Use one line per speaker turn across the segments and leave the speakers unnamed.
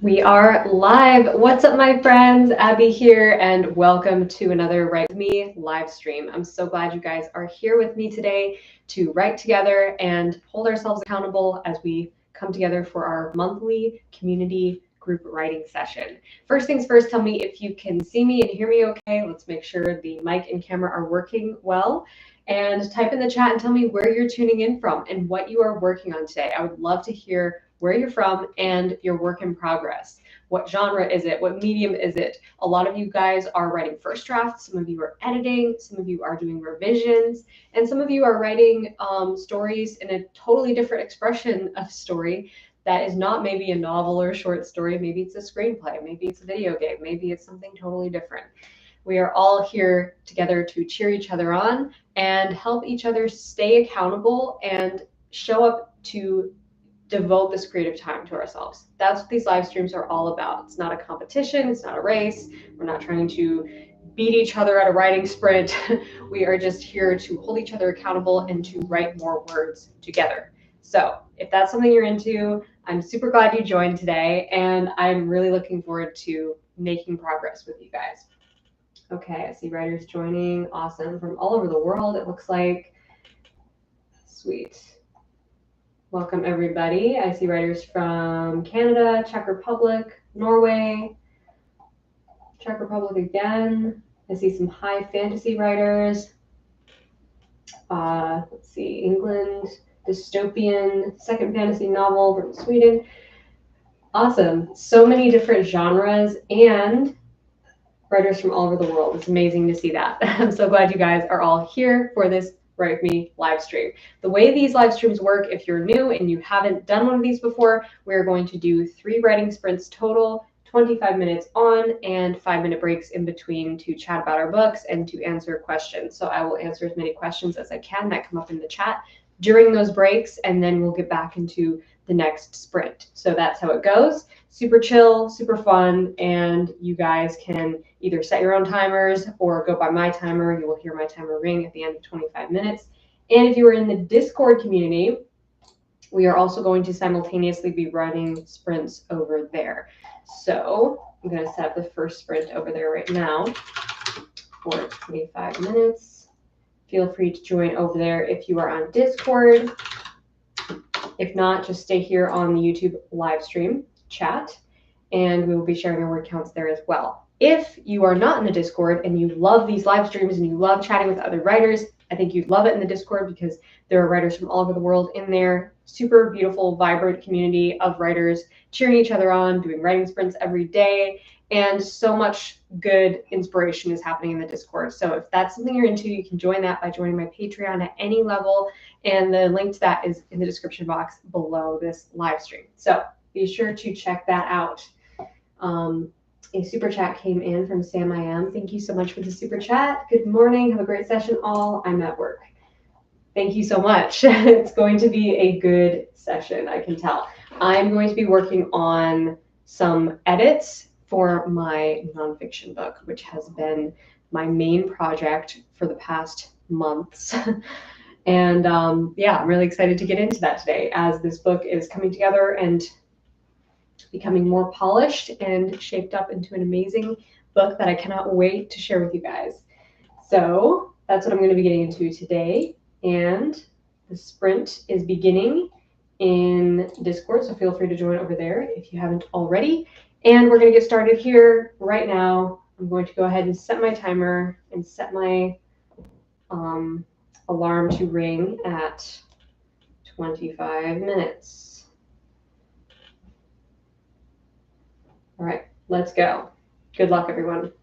We are live. What's up, my friends? Abby here, and welcome to another Write With Me live stream. I'm so glad you guys are here with me today to write together and hold ourselves accountable as we come together for our monthly community group writing session. First things first, tell me if you can see me and hear me okay. Let's make sure the mic and camera are working well. And type in the chat and tell me where you're tuning in from and what you are working on today. I would love to hear where you're from and your work in progress. What genre is it? What medium is it? A lot of you guys are writing first drafts. Some of you are editing. Some of you are doing revisions. And some of you are writing stories in a totally different expression of story that is not maybe a novel or a short story. Maybe it's a screenplay. Maybe it's a video game. Maybe it's something totally different. We are all here together to cheer each other on and help each other stay accountable and show up to devote this creative time to ourselves. That's what these live streams are all about. It's not a competition. It's not a race. We're not trying to beat each other at a writing sprint. We are just here to hold each other accountable and to write more words together. So if that's something you're into, I'm super glad you joined today, and I'm really looking forward to making progress with you guys. Okay, I see writers joining. Awesome. From all over the world, it looks like. Sweet. Welcome, everybody. I see writers from Canada, Czech Republic, Norway, Czech Republic again. I see some high fantasy writers. Let's see, England, dystopian, second fantasy novel from Sweden. Awesome. So many different genres and writers from all over the world. It's amazing to see that. I'm so glad you guys are all here for this Write With Me live stream. The way these live streams work, if you're new and you haven't done one of these before, we're going to do 3 writing sprints total, 25 minutes on and 5-minute breaks in between to chat about our books and to answer questions. So I will answer as many questions as I can that come up in the chat during those breaks, and then we'll get back into the next sprint. So that's how it goes. Super chill, super fun, and you guys can either set your own timers or go by my timer. You will hear my timer ring at the end of 25 minutes. And if you are in the Discord community, we are also going to simultaneously be running sprints over there. So I'm going to set up the first sprint over there right now for 25 minutes. Feel free to join over there if you are on Discord. If not, just stay here on the YouTube live stream chat, and we will be sharing our word counts there as well. If you are not in the Discord and you love these live streams and you love chatting with other writers, I think you'd love it in the Discord because there are writers from all over the world in there. Super beautiful, vibrant community of writers cheering each other on, doing writing sprints every day, and so much good inspiration is happening in the Discord. So if that's something you're into, you can join that by joining my Patreon at any level, and the link to that is in the description box below this live stream. So be sure to check that out. A super chat came in from Sam I Am. Thank you so much for the super chat. Good morning. Have a great session all. I'm at work. Thank you so much. It's going to be a good session, I can tell. I'm going to be working on some edits for my nonfiction book, which has been my main project for the past months. And yeah, I'm really excited to get into that today as this book is coming together and becoming more polished and shaped up into an amazing book that I cannot wait to share with you guys. So that's what I'm going to be getting into today. And the sprint is beginning in Discord, so feel free to join over there if you haven't already. And we're going to get started here right now. I'm going to go ahead and set my timer and set my alarm to ring at 25 minutes. All right, let's go. Good luck, everyone.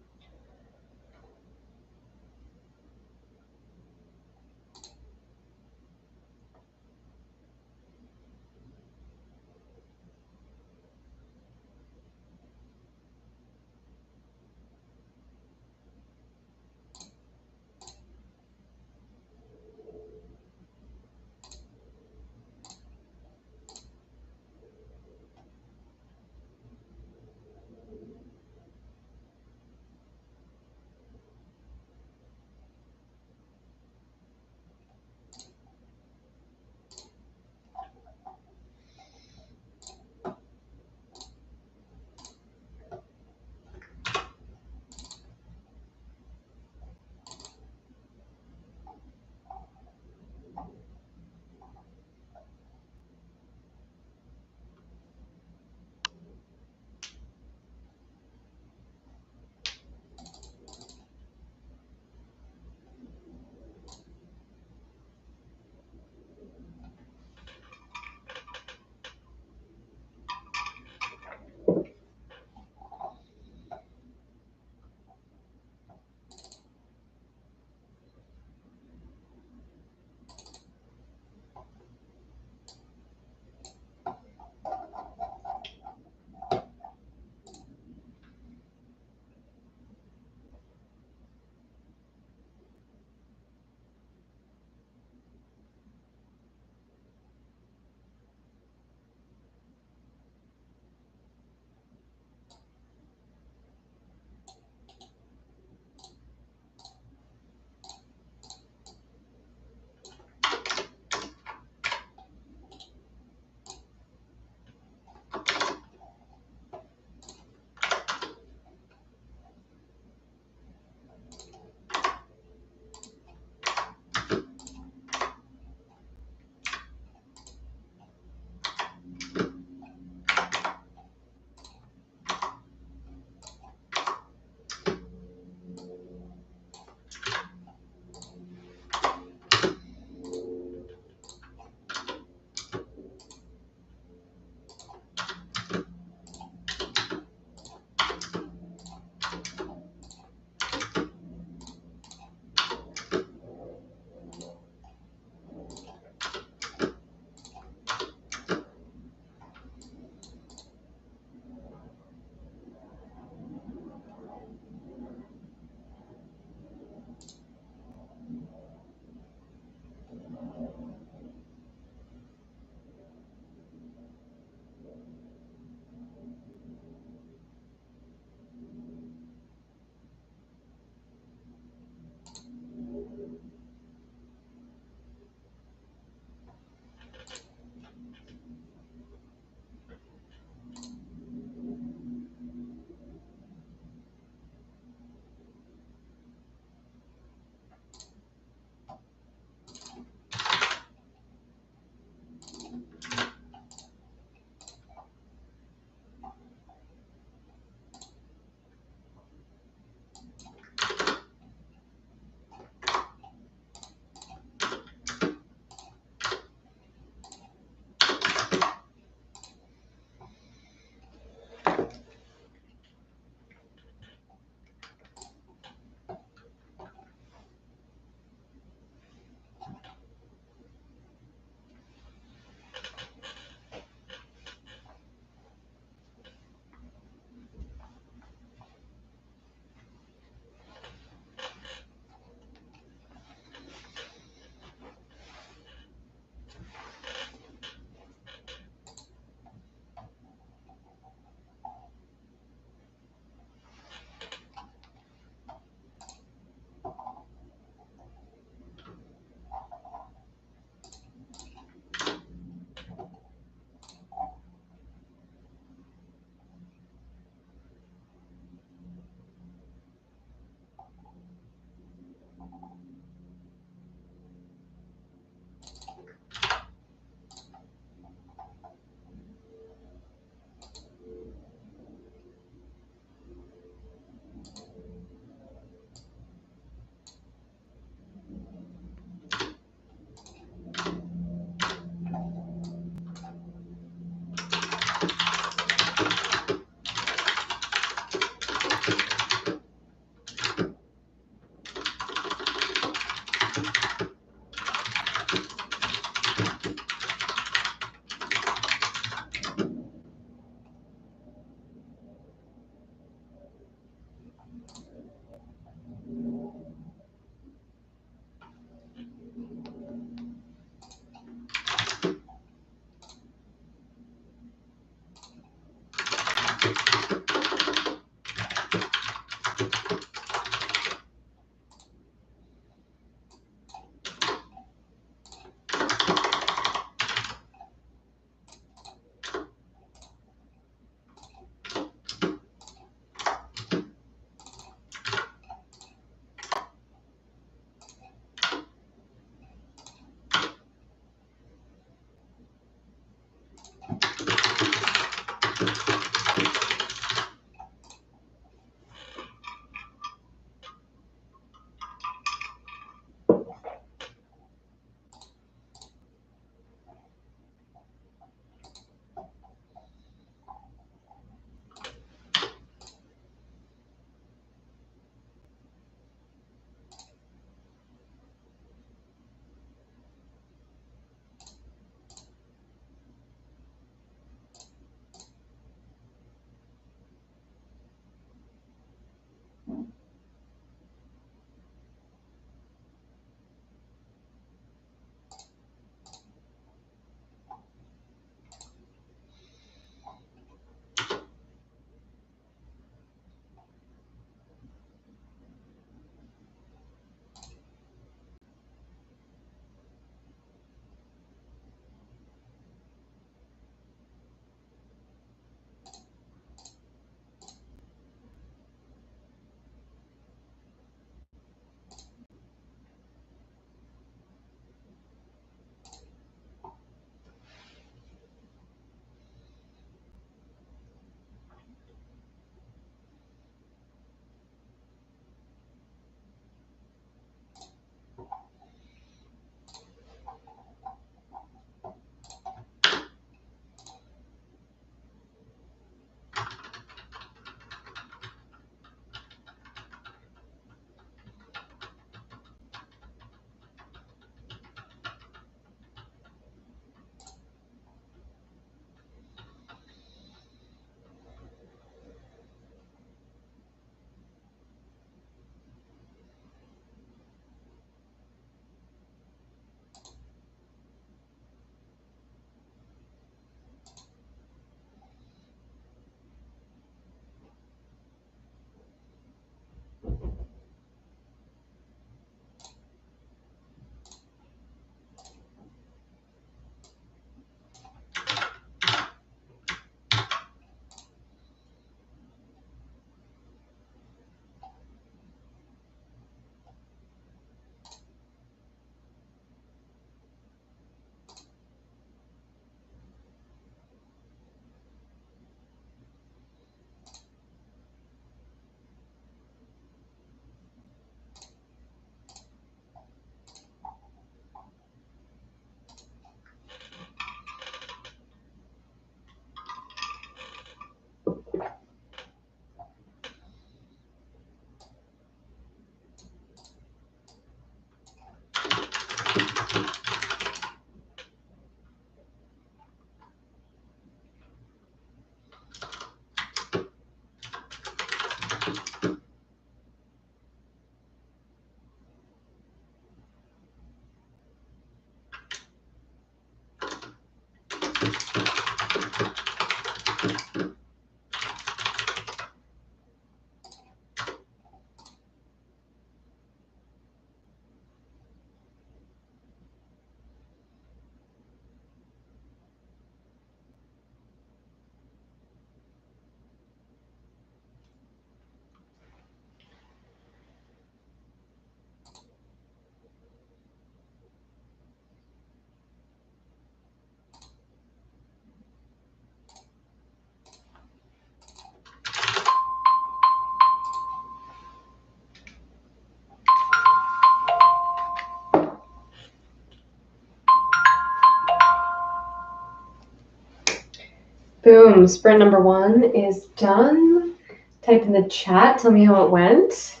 Boom, sprint number 1 is done. Type in the chat, tell me how it went.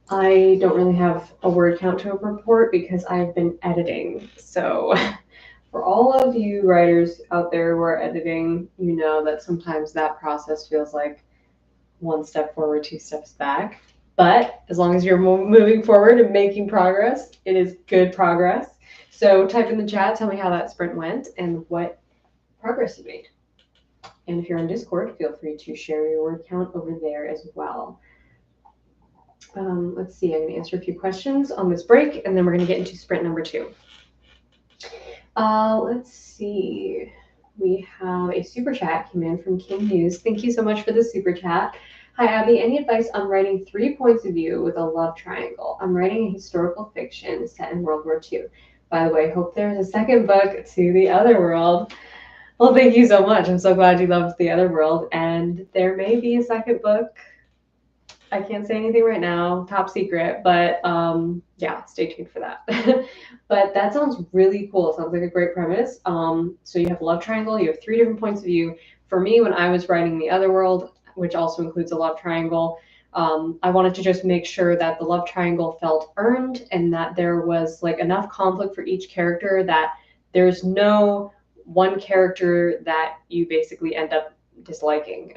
I don't really have a word count to report because I've been editing. So for all of you writers out there who are editing, you know that sometimes that process feels like 1 step forward, 2 steps back. But as long as you're moving forward and making progress, it is good progress. So type in the chat, tell me how that sprint went and what progress you made. And if you're on Discord, feel free to share your word count over there as well. Let's see, I'm going to answer a few questions on this break, and then we're going to get into sprint number 2. Let's see. We have a super chat came in from King News. Thank you so much for the super chat. Hi, Abby. Any advice on writing 3 points of view with a love triangle? I'm writing a historical fiction set in World War II. By the way, hope there's a second book to The Otherworld. Well, thank you so much. I'm so glad you loved The Otherworld, and there may be a second book. I can't say anything right now, top secret, but yeah, stay tuned for that. But that sounds really cool. It sounds like a great premise. So you have a love triangle, you have 3 different points of view. For me, when I was writing The Otherworld, which also includes a love triangle, I wanted to just make sure that the love triangle felt earned and that there was like enough conflict for each character that there's no one character that you basically end up disliking.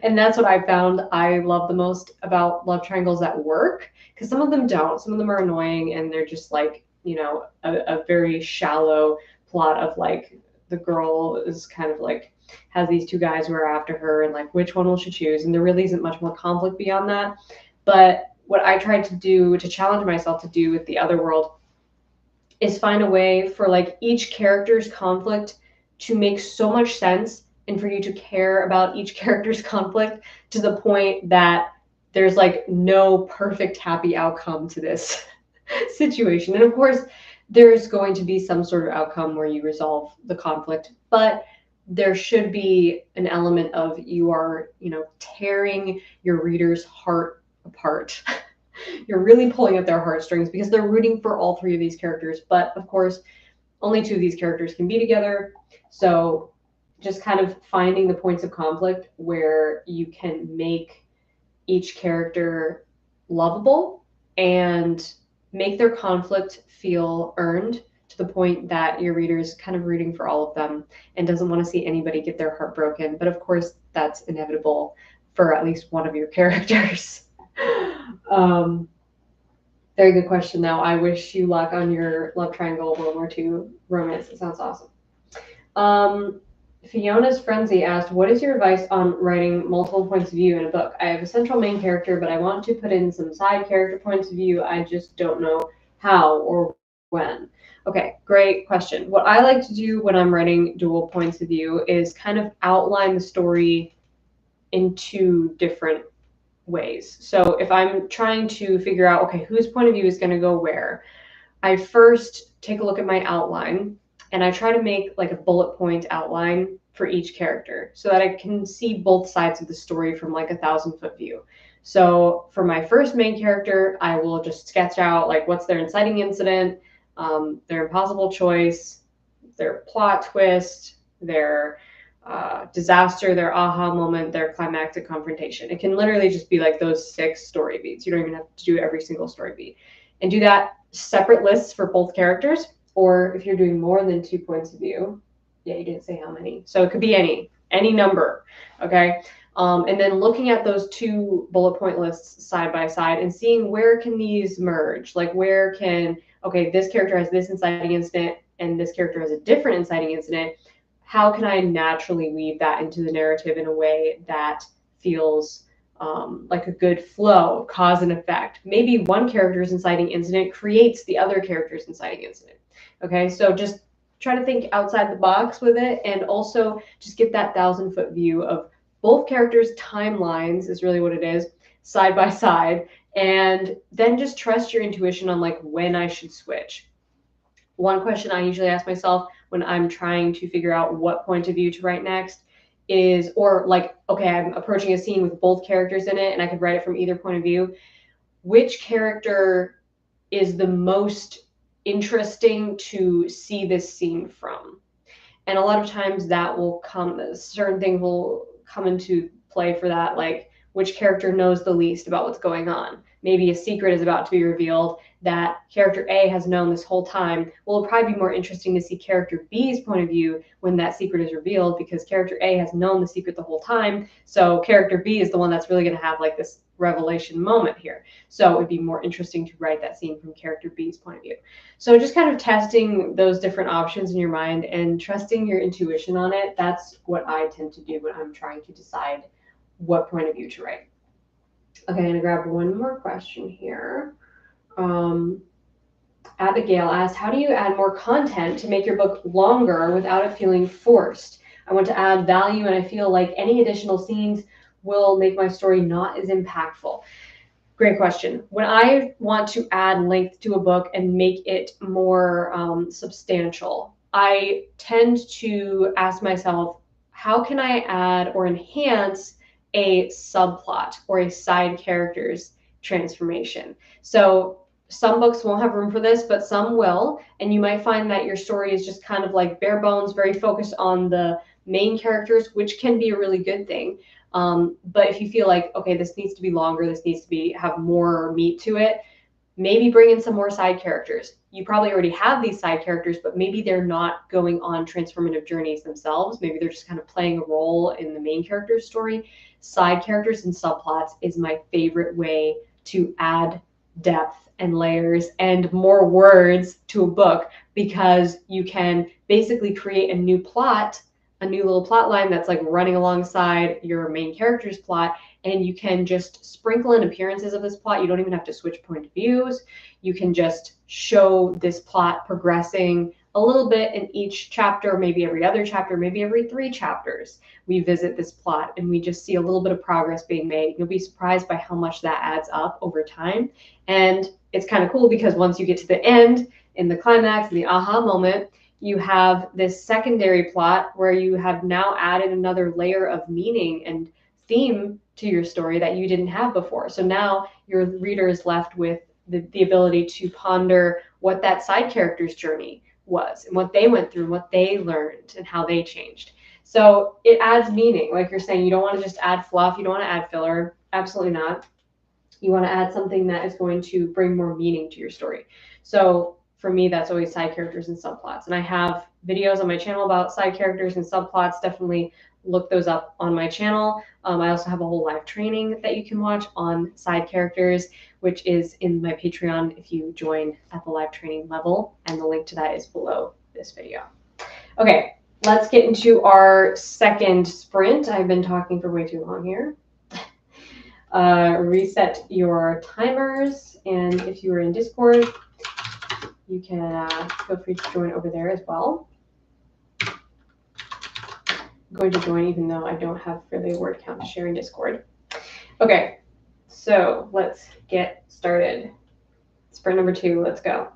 And that's what I found I love the most about love triangles at work, because some of them don't. Some of them are annoying and they're just like, you know, a very shallow plot of like the girl is kind of like has these 2 guys who are after her and like which one will she choose, and there really isn't much more conflict beyond that. But what I tried to do to challenge myself to do with The Otherworld is find a way for like each character's conflict to make so much sense and for you to care about each character's conflict to the point that there's like no perfect happy outcome to this situation. And of course, there's going to be some sort of outcome where you resolve the conflict, but there should be an element of you are, you know, tearing your reader's heart apart. You're really pulling at their heartstrings because they're rooting for all 3 of these characters. But of course, only 2 of these characters can be together. So just kind of finding the points of conflict where you can make each character lovable and make their conflict feel earned to the point that your reader is kind of rooting for all of them and doesn't want to see anybody get their heart broken. But of course, that's inevitable for at least one of your characters. Very good question, though. I wish you luck on your love triangle World War II romance. It sounds awesome. Fiona's Frenzy asked, what is your advice on writing multiple points of view in a book? I have a central main character, but I want to put in some side character points of view. I just don't know how or when. Okay, great question. What I like to do when I'm writing dual points of view is kind of outline the story in 2 different ways. So if I'm trying to figure out, okay, whose point of view is going to go where, I first take a look at my outline and I try to make like a bullet point outline for each character so that I can see both sides of the story from like 1,000-foot view. So for my first main character, I will just sketch out like what's their inciting incident, their impossible choice, their plot twist, their disaster, their aha moment, their climactic confrontation. It can literally just be like those 6 story beats. You don't even have to do every single story beat. And do that separate lists for both characters, or if you're doing more than 2 points of view, yeah, you didn't say how many. So it could be any number, okay? And then looking at those two bullet point lists side by side and seeing where can these merge, like where can, okay, this character has this inciting incident and this character has a different inciting incident. How can I naturally weave that into the narrative in a way that feels like a good flow, cause and effect? Maybe one character's inciting incident creates the other character's inciting incident. Okay, so just try to think outside the box with it, and also just get that 1,000-foot view of both characters' timelines is really what it is, side by side, and then just trust your intuition on like when I should switch. One question I usually ask myself when I'm trying to figure out what point of view to write next is, or like, okay, I'm approaching a scene with both characters in it and I could write it from either point of view. Which character is the most interesting to see this scene from? And a lot of times that will come, certain things will come into play for that, like which character knows the least about what's going on. Maybe a secret is about to be revealed that character A has known this whole time. Well, it'll probably be more interesting to see character B's point of view when that secret is revealed, because character A has known the secret the whole time. So character B is the one that's really going to have like this revelation moment here. So it would be more interesting to write that scene from character B's point of view. So just kind of testing those different options in your mind and trusting your intuition on it. That's what I tend to do when I'm trying to decide what point of view to write. Okay, I'm gonna grab one more question here. Abigail asked, how do you add more content to make your book longer without it feeling forced? I want to add value and I feel like any additional scenes will make my story not as impactful. Great question. When I want to add length to a book and make it more substantial, I tend to ask myself, how can I add or enhance a subplot or a side character's transformation? So some books won't have room for this, but some will. And you might find that your story is just kind of like bare bones, very focused on the main characters, which can be a really good thing. But if you feel like, okay, this needs to be longer, this needs to have more meat to it, maybe bring in some more side characters. You probably already have these side characters, but maybe they're not going on transformative journeys themselves. Maybe they're just kind of playing a role in the main character's story. Side characters and subplots is my favorite way to add depth and layers and more words to a book, because you can basically create a new plot, a new little plot line that's like running alongside your main character's plot, and you can just sprinkle in appearances of this plot. You don't even have to switch point of views. You can just show this plot progressing a little bit in each chapter, maybe every other chapter, maybe every 3 chapters. We visit this plot and we just see a little bit of progress being made. You'll be surprised by how much that adds up over time. And it's kind of cool because once you get to the end, in the climax, in the aha moment, you have this secondary plot where you have now added another layer of meaning and theme to your story that you didn't have before. So now your reader is left with the ability to ponder what that side character's journey was and what they went through and what they learned and how they changed. So it adds meaning. Like you're saying, you don't want to just add fluff. You don't want to add filler. Absolutely not. You want to add something that is going to bring more meaning to your story. So for me, that's always side characters and subplots. And I have videos on my channel about side characters and subplots. Definitely look those up on my channel. I also have a whole live training that you can watch on side characters, which is in my Patreon if you join at the live training level. And the link to that is below this video. Okay, let's get into our second sprint. I've been talking for way too long here. Reset your timers, and if you are in Discord, you can feel free to join over there as well. I'm going to join even though I don't have really a word count to share in Discord. Okay, so let's get started. Sprint number 2, let's go.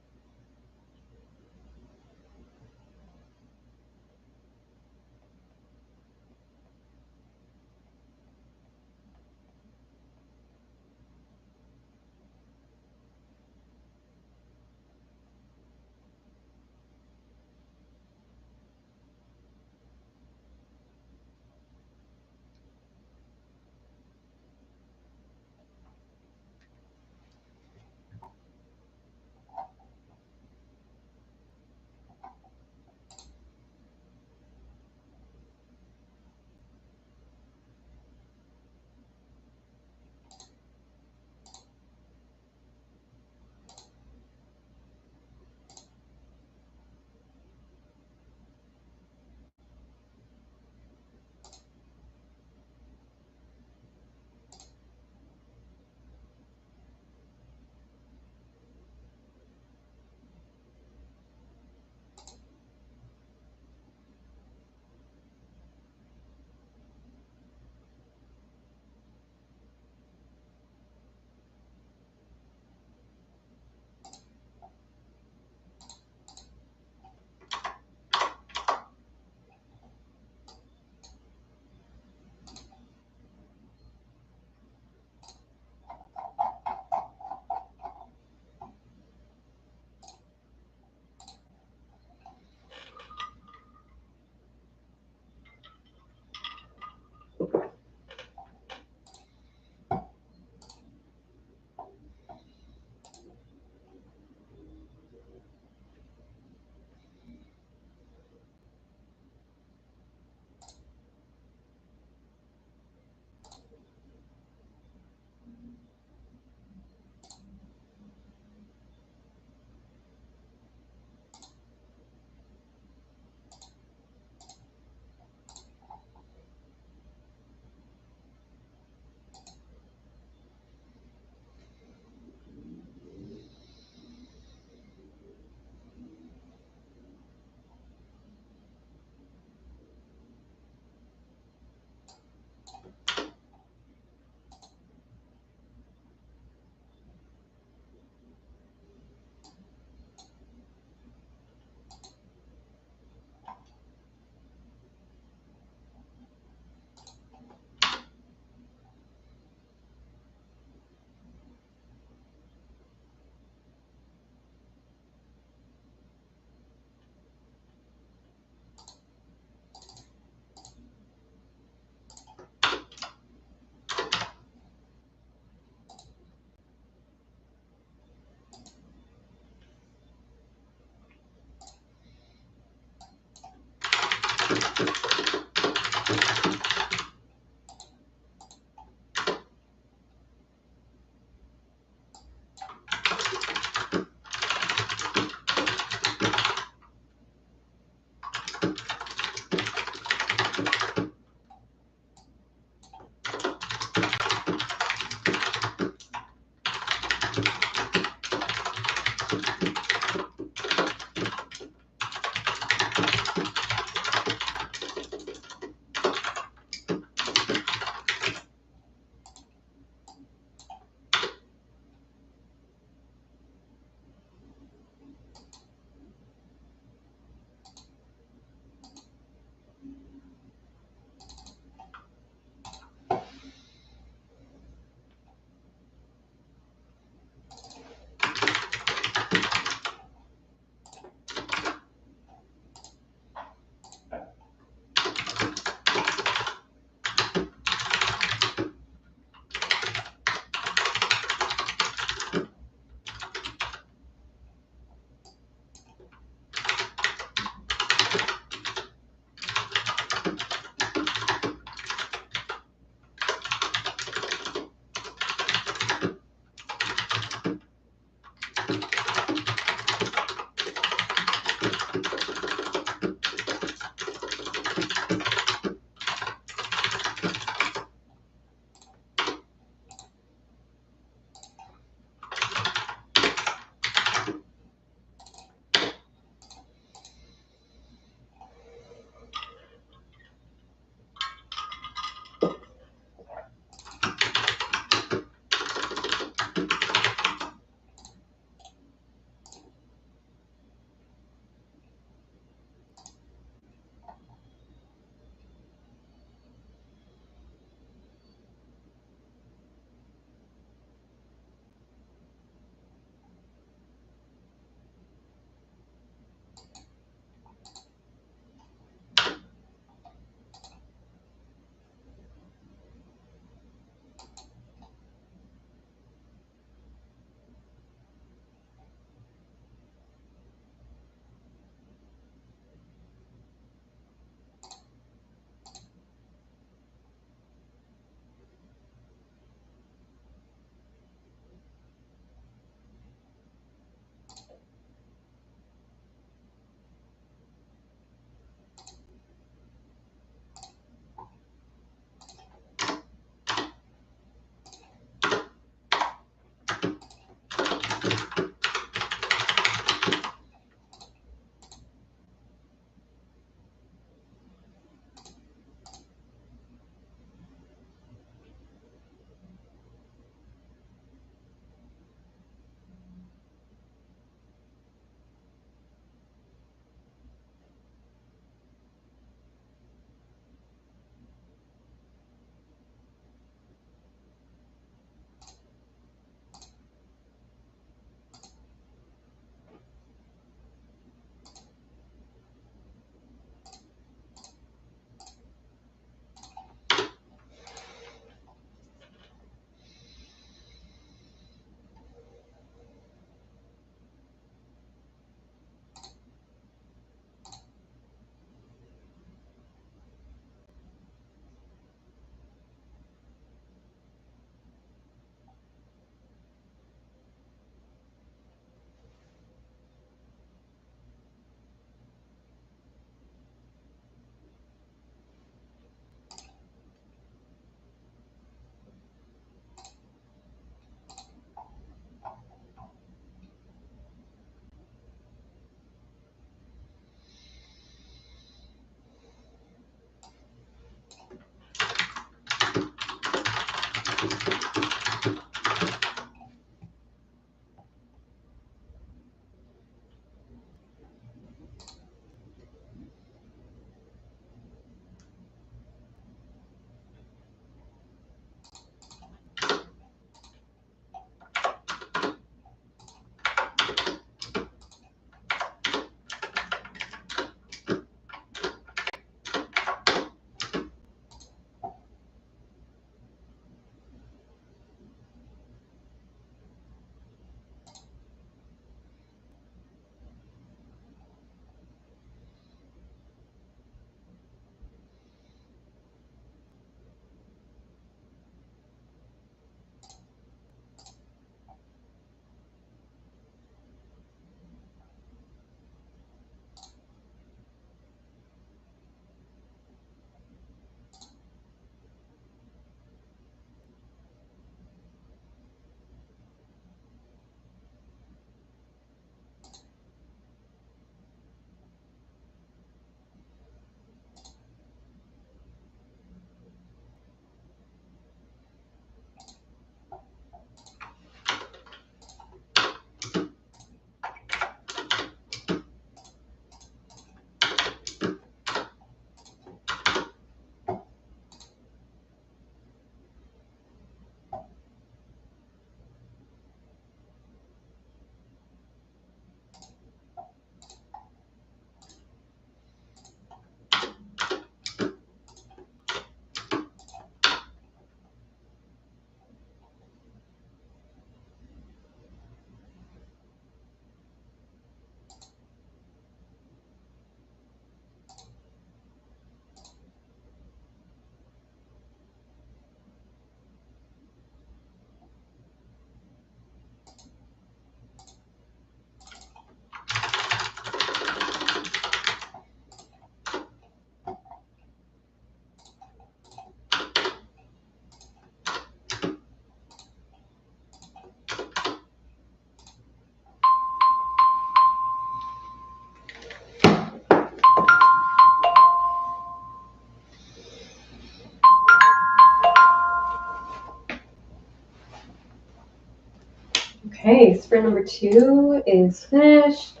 Okay, sprint number 2 is finished.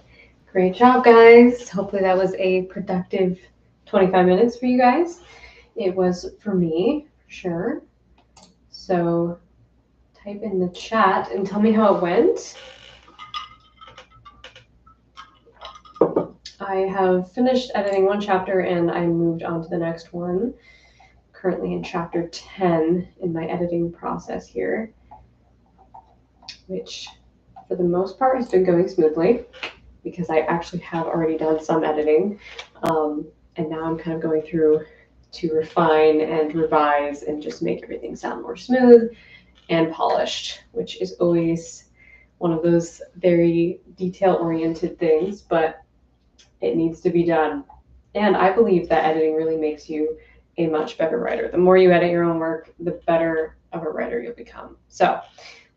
Great job, guys. Hopefully that was a productive 25 minutes for you guys. It was for me, for sure. So type in the chat and tell me how it went. I have finished editing one chapter and I moved on to the next one. Currently in chapter 10 in my editing process here, which for the most part has been going smoothly because I actually have already done some editing. And now I'm kind of going through to refine and revise and just make everything sound more smooth and polished, which is always one of those very detail-oriented things, but it needs to be done. And I believe that editing really makes you a much better writer. The more you edit your own work, the better of a writer you'll become. So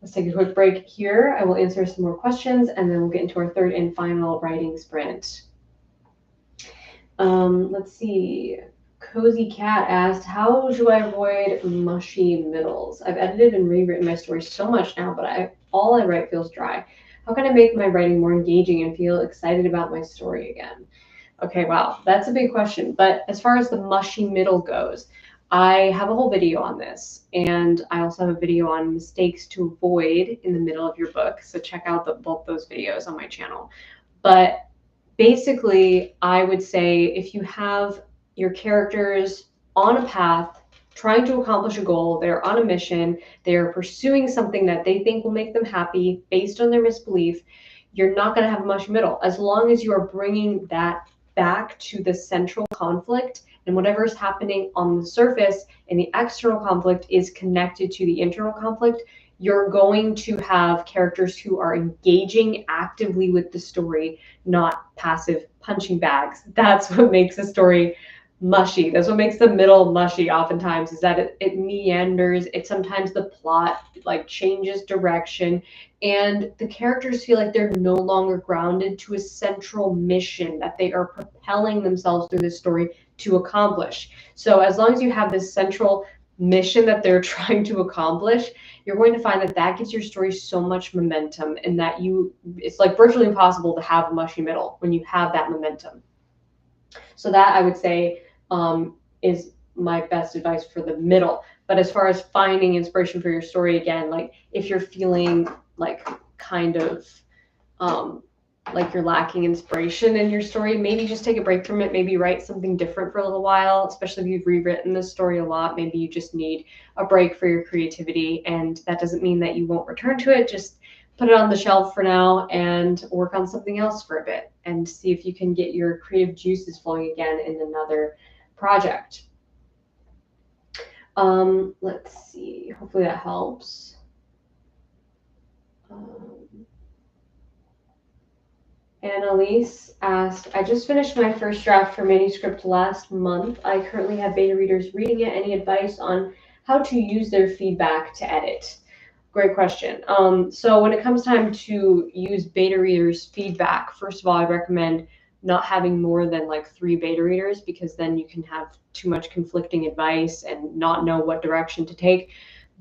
let's take a quick break here. I will answer some more questions and then we'll get into our third and final writing sprint. Let's see. Cozy Cat asked, how do I avoid mushy middles? I've edited and rewritten my story so much now, but all I write feels dry. How can I make my writing more engaging and feel excited about my story again? Okay, wow, that's a big question. But as far as the mushy middle goes, I have a whole video on this, and I also have a video on mistakes to avoid in the middle of your book. So check out both those videos on my channel. But basically, I would say if you have your characters on a path, trying to accomplish a goal, they're on a mission, they're pursuing something that they think will make them happy based on their misbelief, you're not going to have a mushy middle. As long as you are bringing that back to the central conflict and whatever is happening on the surface and the external conflict is connected to the internal conflict, you're going to have characters who are engaging actively with the story, not passive punching bags. That's what makes a story mushy. That's what makes the middle mushy oftentimes, is that it meanders. It sometimes the plot like changes direction and the characters feel like they're no longer grounded to a central mission that they are propelling themselves through this story to accomplish. So as long as you have this central mission that they're trying to accomplish, you're going to find that that gives your story so much momentum, and that it's like virtually impossible to have a mushy middle when you have that momentum. So that I would say is my best advice for the middle. But as far as finding inspiration for your story, again, like if you're feeling like kind of like you're lacking inspiration in your story, maybe just take a break from it. Maybe write something different for a little while, especially if you've rewritten this story a lot. Maybe you just need a break for your creativity, and that doesn't mean that you won't return to it. Just put it on the shelf for now and work on something else for a bit and see if you can get your creative juices flowing again in another project. Let's see, hopefully that helps. Annalise asked, I just finished my first draft for manuscript last month. I currently have beta readers reading it. Any advice on how to use their feedback to edit? Great question. So when it comes time to use beta readers' feedback, first of all, I recommend not having more than like 3 beta readers, because then you can have too much conflicting advice and not know what direction to take.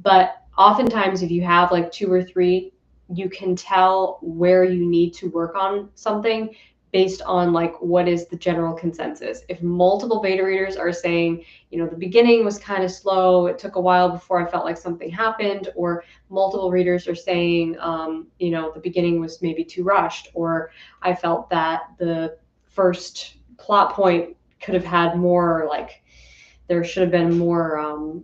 But oftentimes if you have like 2 or 3, you can tell where you need to work on something based on like what is the general consensus. If multiple beta readers are saying, you know, the beginning was kind of slow, it took a while before I felt like something happened, or multiple readers are saying, you know, the beginning was maybe too rushed, or I felt that the first plot point could have had more, like there should have been more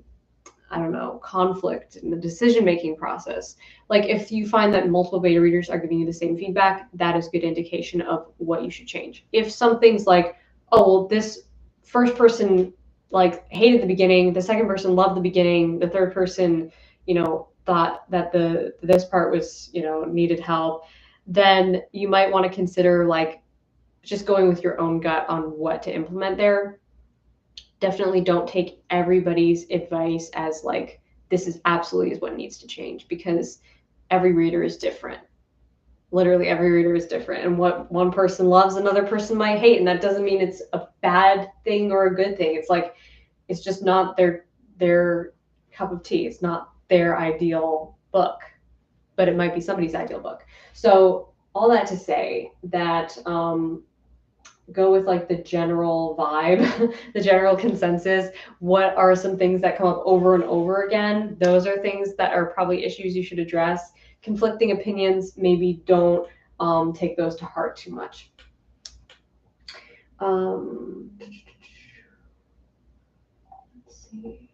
I don't know, conflict in the decision-making process. Like if you find that multiple beta readers are giving you the same feedback, that is good indication of what you should change. If something's like, oh, well, this first person like hated the beginning, the second person loved the beginning, the third person, you know, thought that this part was, you know, needed help, then you might want to consider like just going with your own gut on what to implement there. Definitely don't take everybody's advice as like, this is absolutely is what needs to change, because every reader is different. Literally every reader is different, and what one person loves, another person might hate, and that doesn't mean it's a bad thing or a good thing. It's like, it's just not their cup of tea. It's not their ideal book. but it might be somebody's ideal book. So all that to say that go with like the general vibe, the general consensus. What are some things that come up over and over again? Those are things that are probably issues you should address. Conflicting opinions, maybe don't take those to heart too much. Let's see.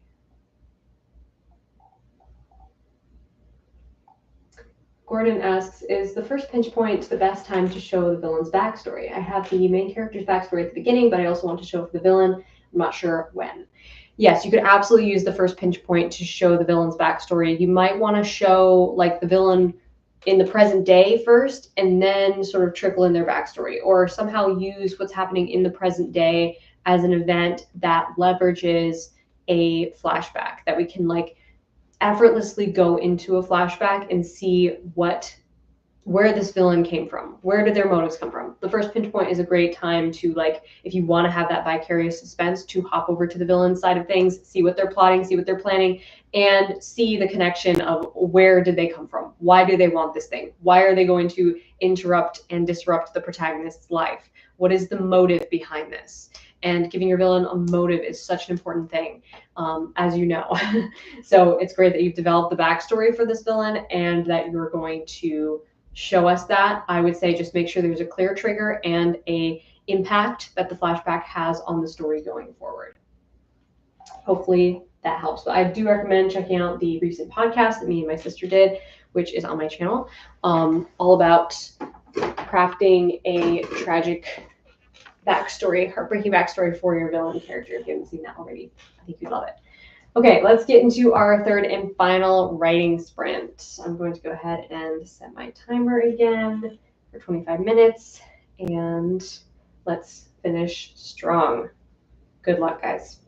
Gordon asks, is the first pinch point the best time to show the villain's backstory? I have the main character's backstory at the beginning, but I also want to show for the villain. I'm not sure when. Yes, you could absolutely use the first pinch point to show the villain's backstory. You might want to show like the villain in the present day first and then sort of trickle in their backstory, or somehow use what's happening in the present day as an event that leverages a flashback that we can like effortlessly go into a flashback and see where this villain came from. Where did their motives come from? The first pinch point is a great time to, like, if you want to have that vicarious suspense, to hop over to the villain side of things, see what they're plotting, see what they're planning, and see the connection of where did they come from? Why do they want this thing? Why are they going to interrupt and disrupt the protagonist's life? What is the motive behind this? And giving your villain a motive is such an important thing, as you know. So it's great that you've developed the backstory for this villain and that you're going to show us that. I would say just make sure there's a clear trigger and a impact that the flashback has on the story going forward. Hopefully that helps. But I do recommend checking out the recent podcast that me and my sister did, which is on my channel, all about crafting a tragic backstory, heartbreaking backstory for your villain character. If you haven't seen that already, I think you'd love it. Okay, let's get into our third and final writing sprint. I'm going to go ahead and set my timer again for 25 minutes, and let's finish strong. Good luck, guys.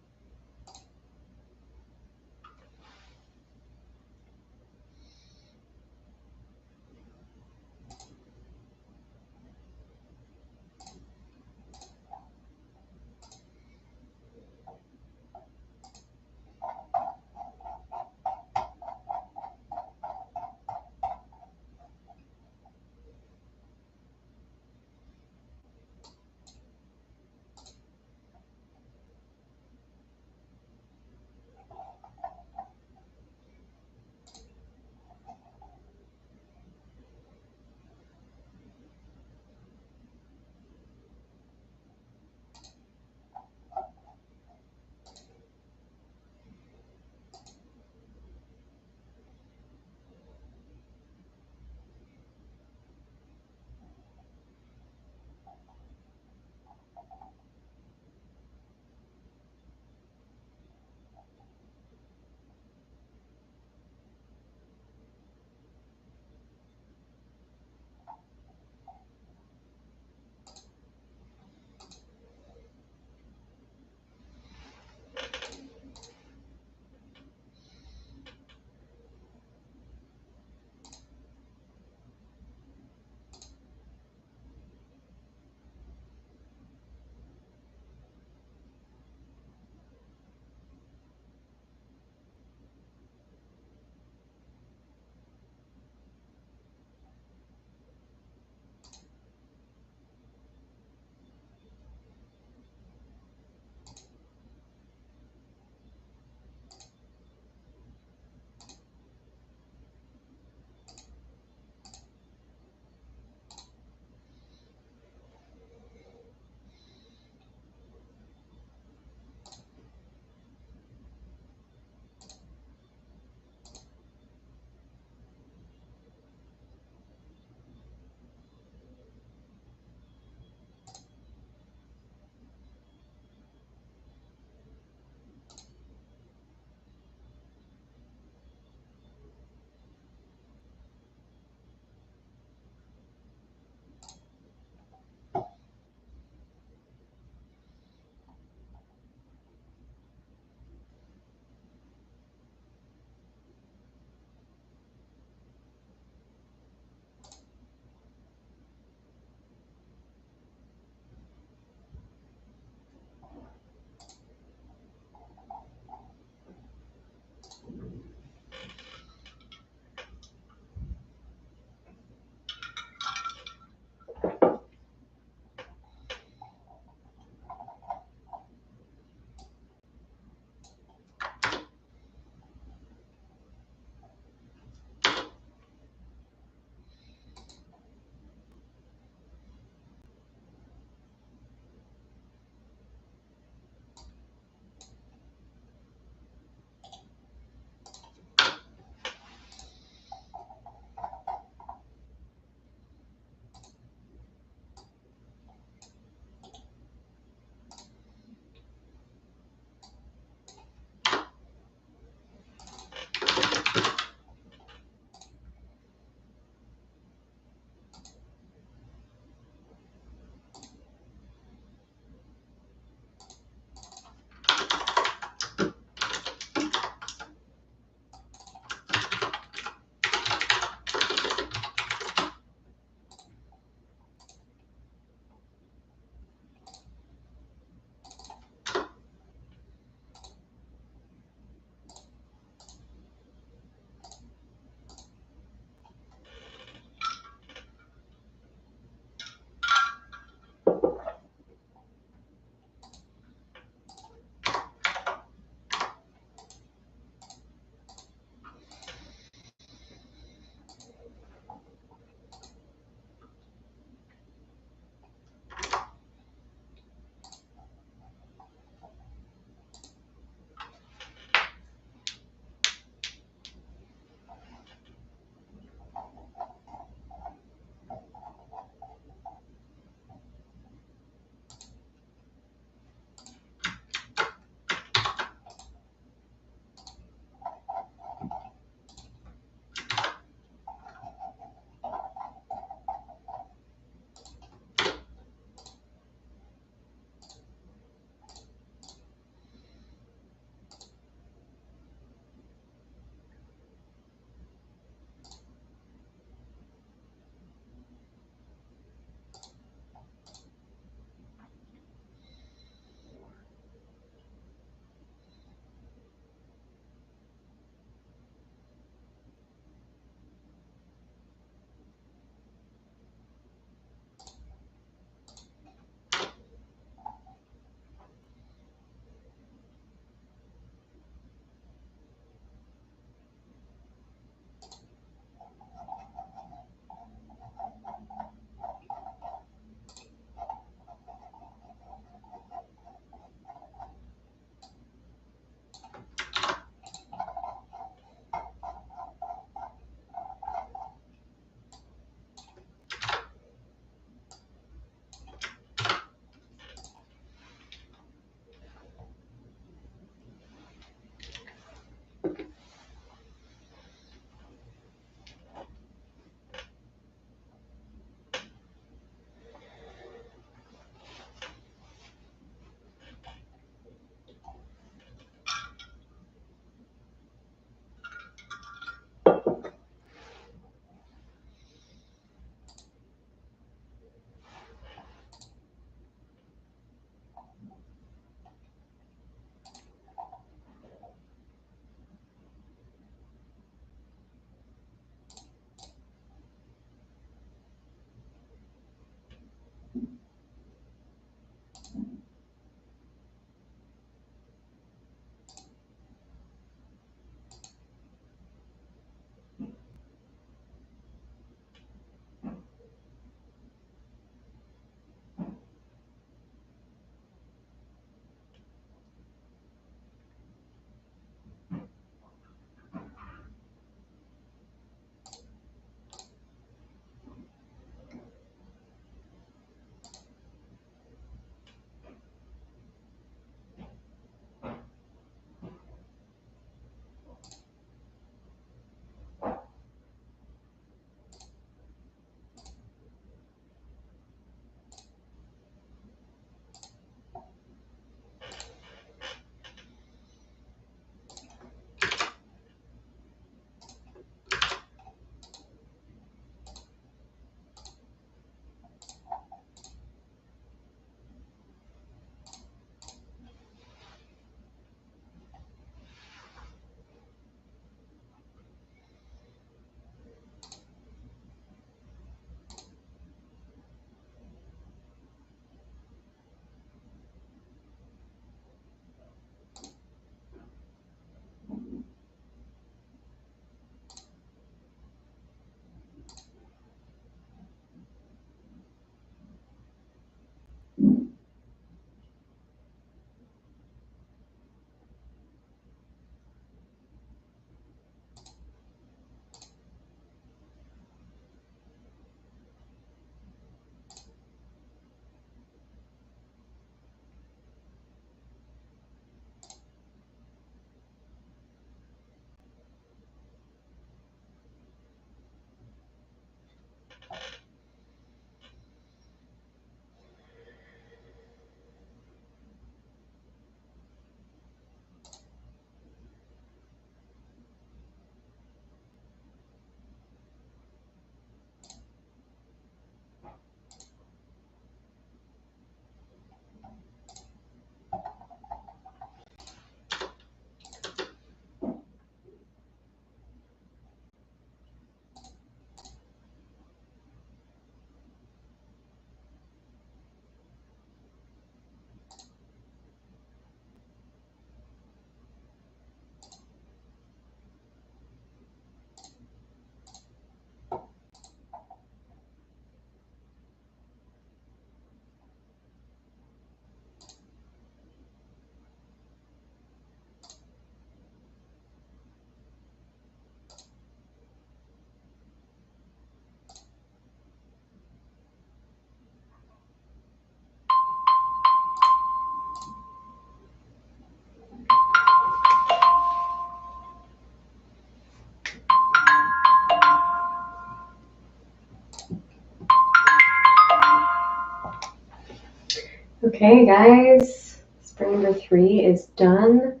Okay, guys, sprint number 3 is done.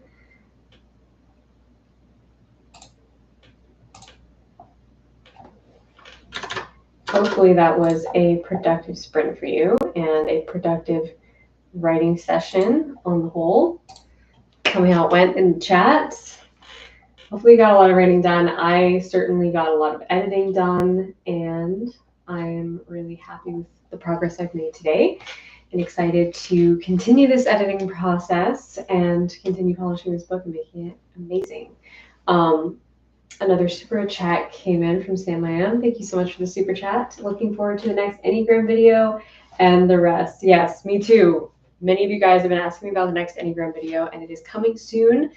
Hopefully that was a productive sprint for you and a productive writing session on the whole. Tell me how it went in the chats. Hopefully you got a lot of writing done. I certainly got a lot of editing done, and I'm really happy with the progress I've made today and excited to continue this editing process and continue polishing this book and making it amazing. Another super chat came in from Sam I Am. Thank you so much for the super chat. Looking forward to the next Enneagram video and the rest. Yes, me too. Many of you guys have been asking me about the next Enneagram video, and it is coming soon.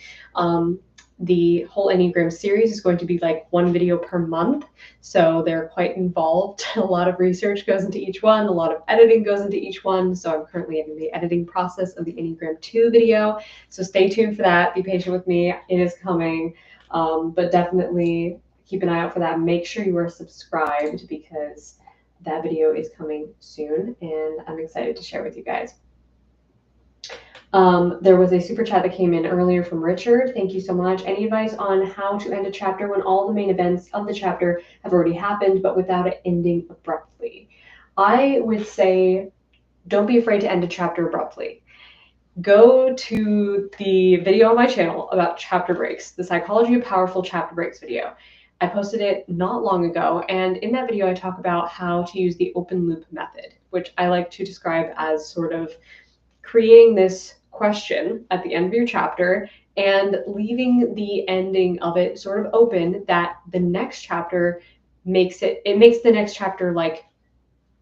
The whole Enneagram series is going to be like 1 video per month, so they're quite involved. A lot of research goes into each one, a lot of editing goes into each one, so I'm currently in the editing process of the Enneagram 2 video, so stay tuned for that. Be patient with me. It is coming. But definitely keep an eye out for that. Make sure you are subscribed because that video is coming soon and I'm excited to share with you guys. There was a super chat that came in earlier from Richard. Thank you so much. Any advice on how to end a chapter when all the main events of the chapter have already happened, but without it ending abruptly? I would say don't be afraid to end a chapter abruptly. Go to the video on my channel about chapter breaks, the Psychology of Powerful Chapter Breaks video. I posted it not long ago, and in that video I talk about how to use the open loop method, which I like to describe as sort of creating this question at the end of your chapter and leaving the ending of it sort of open that the next chapter makes the next chapter like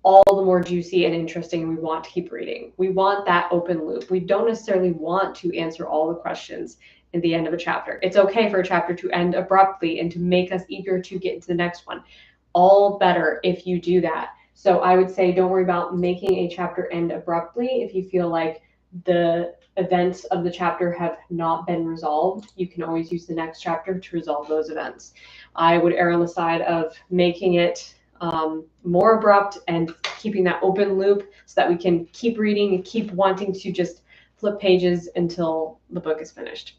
all the more juicy and interesting, and we want to keep reading. We want that open loop. We don't necessarily want to answer all the questions in the end of a chapter. It's okay for a chapter to end abruptly and to make us eager to get into the next one. All better if you do that. So I would say don't worry about making a chapter end abruptly. If you feel like the events of the chapter have not been resolved, you can always use the next chapter to resolve those events. I would err on the side of making it more abrupt and keeping that open loop so that we can keep reading and keep wanting to just flip pages until the book is finished.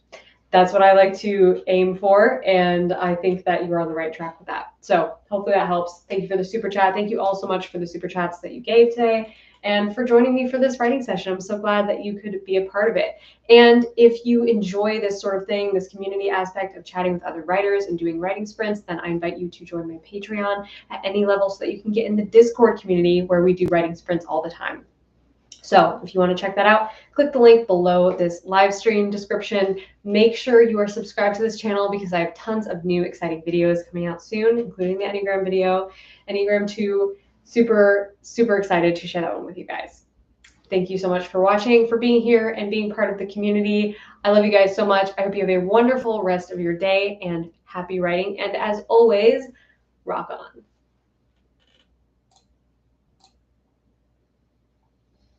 That's what I like to aim for, and I think that you're on the right track with that. So hopefully that helps. Thank you for the super chat. Thank you all so much for the super chats that you gave today and for joining me for this writing session. I'm so glad that you could be a part of it. And if you enjoy this sort of thing, this community aspect of chatting with other writers and doing writing sprints, then I invite you to join my Patreon at any level so that you can get in the Discord community where we do writing sprints all the time. So if you want to check that out, click the link below this live stream description. Make sure you are subscribed to this channel because I have tons of new exciting videos coming out soon, including the Enneagram video, Enneagram 2. Super, super excited to share that one with you guys. Thank you so much for watching, for being here and being part of the community. I love you guys so much. I hope you have a wonderful rest of your day and happy writing. And as always, rock on.